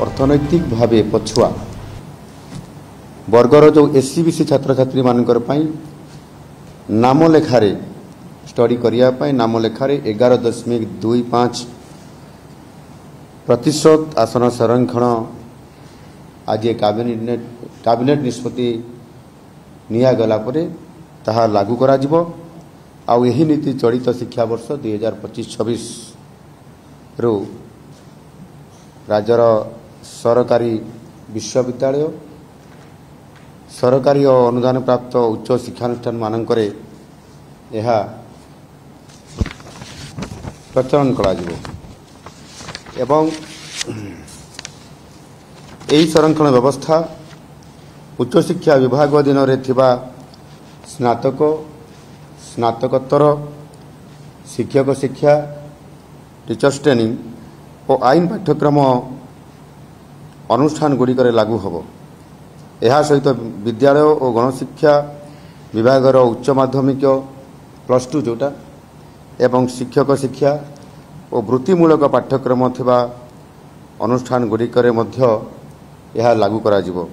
अर्थनैतिक भावे पछुआ वर्गर जो एससीबीसी छात्र छात्री मानकर नाम लेखारे स्टडी करने नाम लेखारे 11.25% आसन संरक्षण आज कैबिनेट निष्पत्ति निगला ताहा लागू करा जिवो। आउ यही नीति चलित शिक्षा वर्ष 2025-26 रु राज्यर सरकारी विश्वविद्यालय सरकारी और अनुदान प्राप्त उच्च शिक्षानुष्ठान मानकरे यह प्रचलन करा जिवो एवं यही संरक्षण व्यवस्था उच्च शिक्षा विभाग अधीन रे थिबा स्नातक स्नातकोत्तर शिक्षक शिक्षा टीचर्स ट्रेनिंग और आईन पाठ्यक्रम अनुष्ठान गुड़िक लागू हम। यह सहित विद्यालय और गणशिक्षा विभाग उच्च माध्यमिक +2 जोटा एवं शिक्षक शिक्षा और वृत्तिमूलक पाठ्यक्रम थिबा अनुष्ठान गुड़िक लागू करा जिवो।